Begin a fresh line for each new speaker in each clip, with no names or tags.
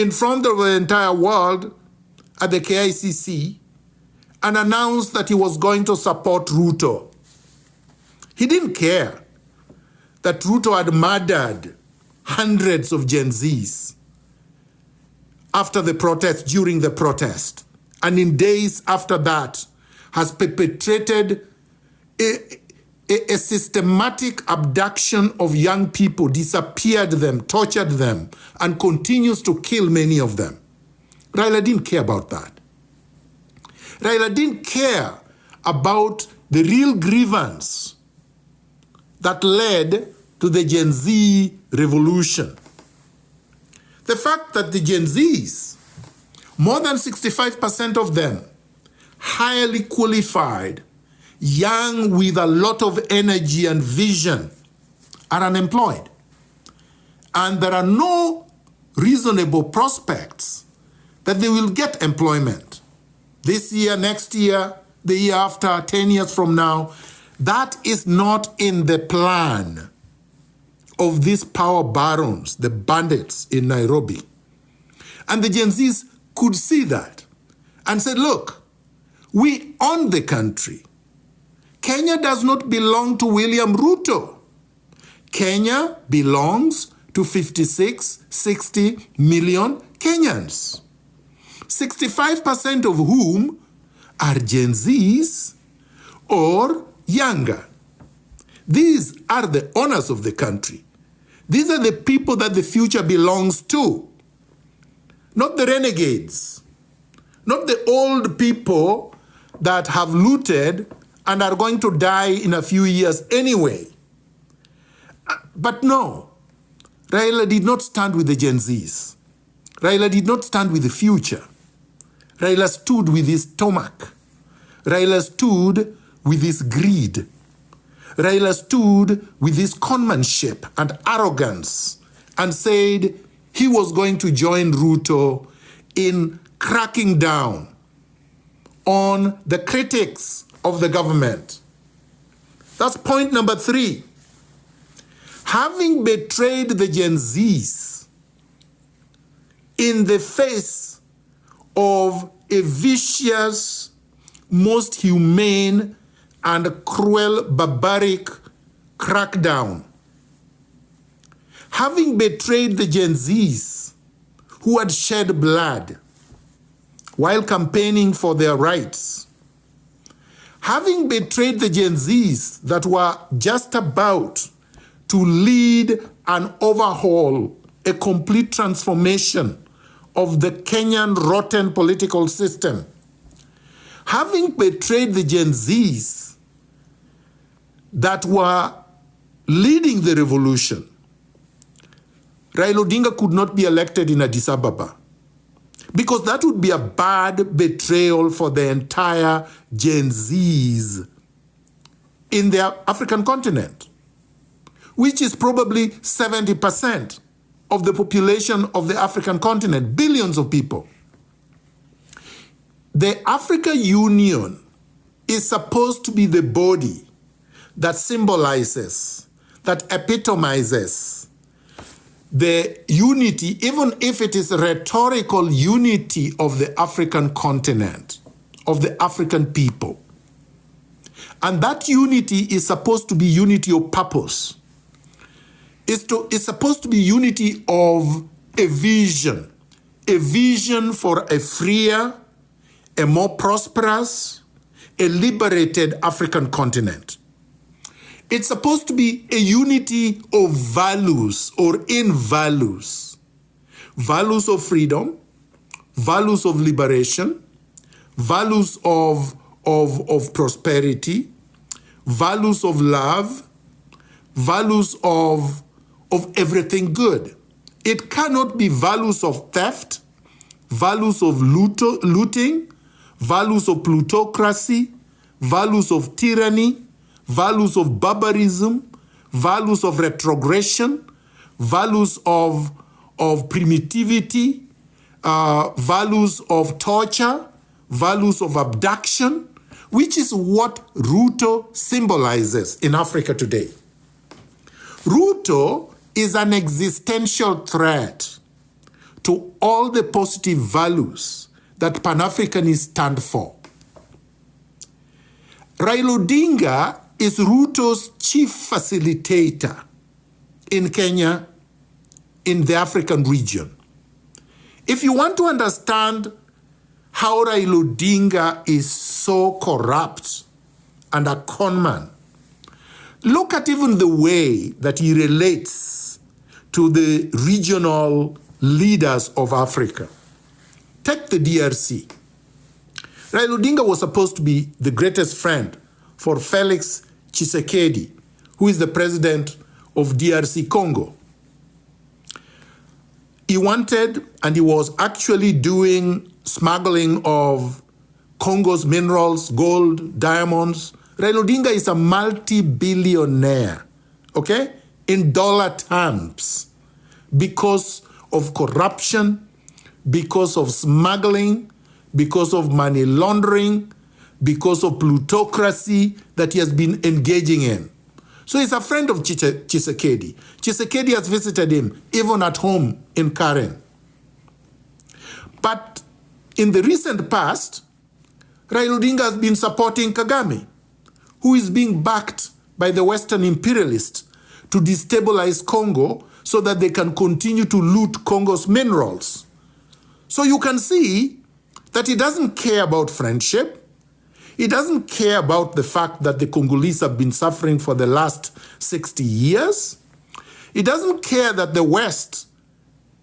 in front of the entire world at the KICC and announced that he was going to support Ruto. He didn't care that Ruto had murdered hundreds of Gen Zs after the protest, during the protest, and in days after that has perpetrated a systematic abduction of young people, disappeared them, tortured them, and continues to kill many of them. Raila didn't care about that. Raila didn't care about the real grievance that led to the Gen Z revolution. The fact that the Gen Zs, more than 65% of them, highly qualified, young with a lot of energy and vision, are unemployed. And there are no reasonable prospects that they will get employment this year, next year, the year after, 10 years from now. That is not in the plan of these power barons, the bandits in Nairobi. And the Gen Zs could see that and said, look, we own the country. Kenya does not belong to William Ruto. Kenya belongs to 56, 60 million Kenyans, 65% of whom are Gen Zs or younger. These are the owners of the country. These are the people that the future belongs to, not the renegades, not the old people that have looted and are going to die in a few years anyway. But no, Raila did not stand with the Gen Zs. Raila did not stand with the future. Raila stood with his stomach. Raila stood with his greed. Raila stood with his conmanship and arrogance and said he was going to join Ruto in cracking down on the critics of the government. That's point number 3. Having betrayed the Gen Zs in the face of a vicious, most humane and cruel, barbaric crackdown, having betrayed the Gen Zs who had shed blood while campaigning for their rights, having betrayed the Gen Zs that were just about to lead and overhaul a complete transformation of the Kenyan rotten political system, having betrayed the Gen Zs that were leading the revolution, Raila Odinga could not be elected in Addis Ababa, because that would be a bad betrayal for the entire Gen Zs in the African continent, which is probably 70% of the population of the African continent, billions of people. The African Union is supposed to be the body that symbolizes, that epitomizes the unity, even if it is rhetorical unity of the African continent, of the African people. And that unity is supposed to be unity of purpose. It's supposed to be unity of a vision for a freer, a more prosperous, a liberated African continent. It's supposed to be a unity of values or in values. Values of freedom, values of liberation, values of prosperity, values of love, values of everything good. It cannot be values of theft, values of looting, values of plutocracy, values of tyranny, values of barbarism, values of retrogression, values of primitivity, values of torture, values of abduction, which is what Ruto symbolizes in Africa today. Ruto is an existential threat to all the positive values that Pan-Africanists stand for. RAILA Odinga is Ruto's chief facilitator in Kenya, in the African region. If you want to understand how RAILA Odinga is so corrupt and a conman, look at even the way that he relates to the regional leaders of Africa. Take the DRC. RAILA Odinga was supposed to be the greatest friend for Felix Tshisekedi, who is the president of DRC Congo. He wanted, and he was actually doing smuggling of Congo's minerals, gold, diamonds. RAILA Odinga is a multi-billionaire, okay, in dollar terms, because of corruption, because of smuggling, because of money laundering, because of plutocracy that he has been engaging in. So he's a friend of Tshisekedi. Tshisekedi has visited him, even at home in Karen. But in the recent past, RAILA Odinga has been supporting Kagame, who is being backed by the Western imperialists to destabilize Congo so that they can continue to loot Congo's minerals. So you can see that he doesn't care about friendship. He doesn't care about the fact that the Congolese have been suffering for the last 60 years. He doesn't care that the West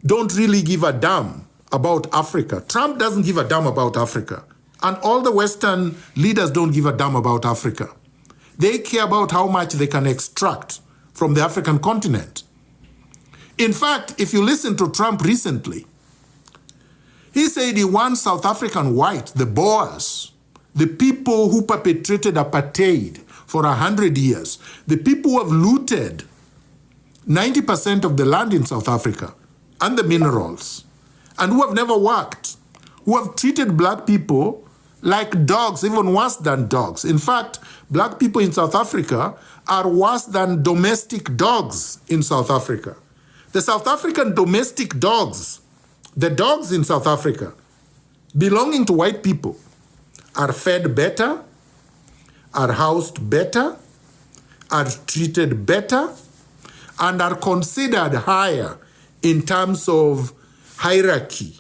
don't really give a damn about Africa. Trump doesn't give a damn about Africa. And all the Western leaders don't give a damn about Africa. They care about how much they can extract from the African continent. In fact, if you listen to Trump recently, he said he wants South African white, the Boers, the people who perpetrated apartheid for 100 years, the people who have looted 90% of the land in South Africa and the minerals, and who have never worked, who have treated black people like dogs, even worse than dogs. In fact, black people in South Africa are worse than domestic dogs in South Africa. The South African domestic dogs, the dogs in South Africa belonging to white people, are fed better, are housed better, are treated better, and are considered higher in terms of hierarchy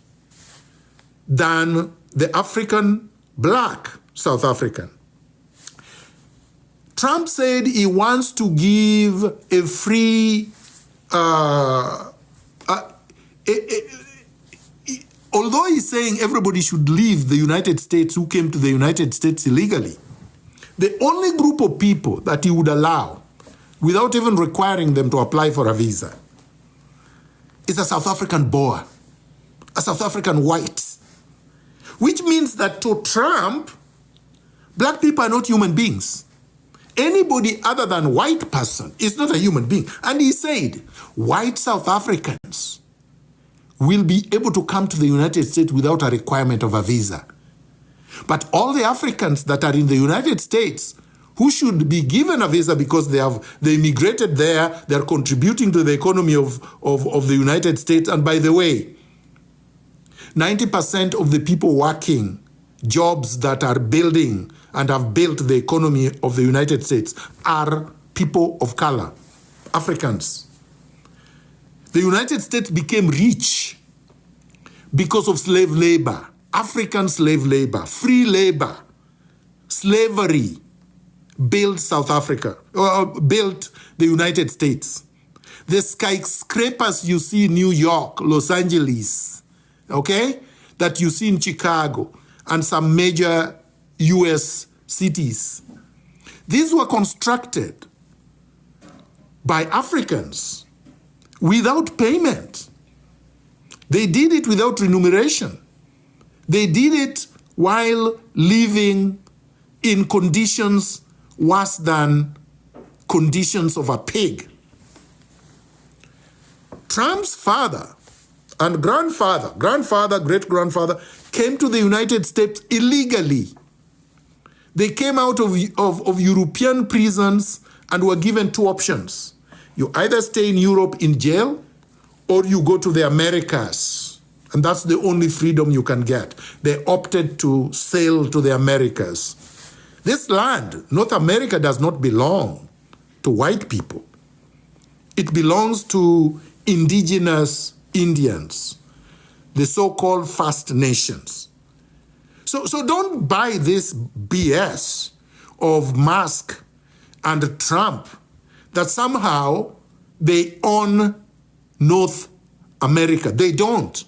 than the African black South African. Trump said he wants to give a free, although he's saying everybody should leave the United States who came to the United States illegally, the only group of people that he would allow, without even requiring them to apply for a visa, is a South African Boer, a South African white. Which means that to Trump, black people are not human beings. Anybody other than white person is not a human being. And he said, white South Africans will be able to come to the United States without a requirement of a visa. But all the Africans that are in the United States who should be given a visa because they immigrated there, they're contributing to the economy of the United States. And by the way, 90% of the people working jobs that are building and have built the economy of the United States are people of color, Africans. The United States became rich because of slave labor, African slave labor, free labor. Slavery built South Africa, built the United States. The skyscrapers you see in New York, Los Angeles, okay, that you see in Chicago and some major US cities, these were constructed by Africans without payment. They did it without remuneration. They did it while living in conditions worse than conditions of a pig. Trump's father and grandfather, great-grandfather, came to the United States illegally. They came out of European prisons and were given two options. You either stay in Europe in jail or you go to the Americas. And that's the only freedom you can get. They opted to sail to the Americas. This land, North America, does not belong to white people. It belongs to indigenous Indians, the so-called First Nations. So don't buy this BS of Musk and Trump that somehow they own North America. They don't.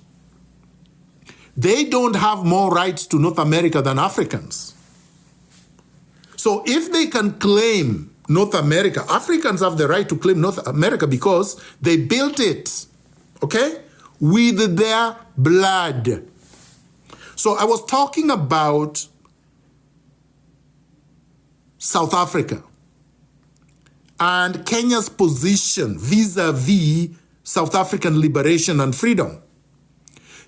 They don't have more rights to North America than Africans. So if they can claim North America, Africans have the right to claim North America because they built it, okay, with their blood. So I was talking about South Africa and Kenya's position vis-a-vis South African liberation and freedom.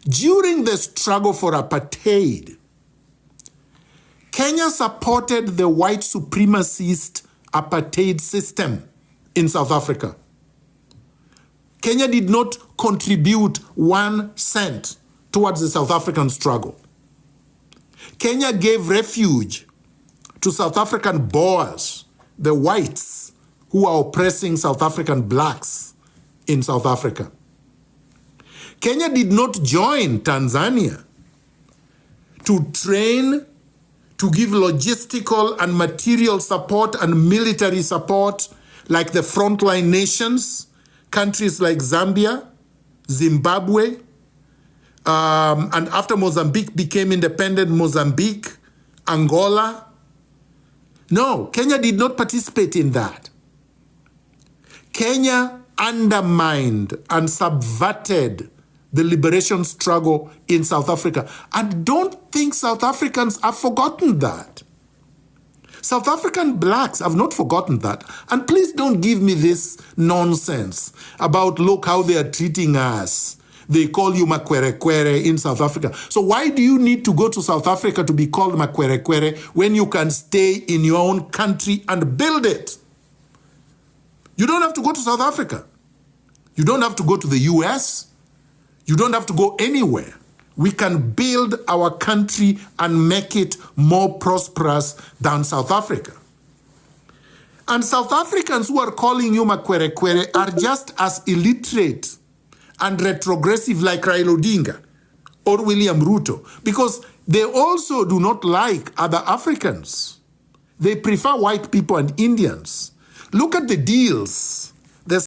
During the struggle for apartheid, Kenya supported the white supremacist apartheid system in South Africa. Kenya did not contribute 1 cent towards the South African struggle. Kenya gave refuge to South African Boers, the whites who are oppressing South African blacks in South Africa. Kenya did not join Tanzania to train, to give logistical and material support and military support like the frontline nations, countries like Zambia, Zimbabwe, and after Mozambique became independent, Mozambique, Angola. No, Kenya did not participate in that. Kenya undermined and subverted the liberation struggle in South Africa. And don't think South Africans have forgotten that. South African blacks have not forgotten that. And please don't give me this nonsense about look how they are treating us. They call you Makwerekwere in South Africa. So why do you need to go to South Africa to be called Makwerekwere when you can stay in your own country and build it? You don't have to go to South Africa. You don't have to go to the US. You don't have to go anywhere. We can build our country and make it more prosperous than South Africa. And South Africans who are calling you Makwerekwere are just as illiterate and retrogressive like RAILA Odinga or William Ruto, because they also do not like other Africans. They prefer white people and Indians. Look at the deals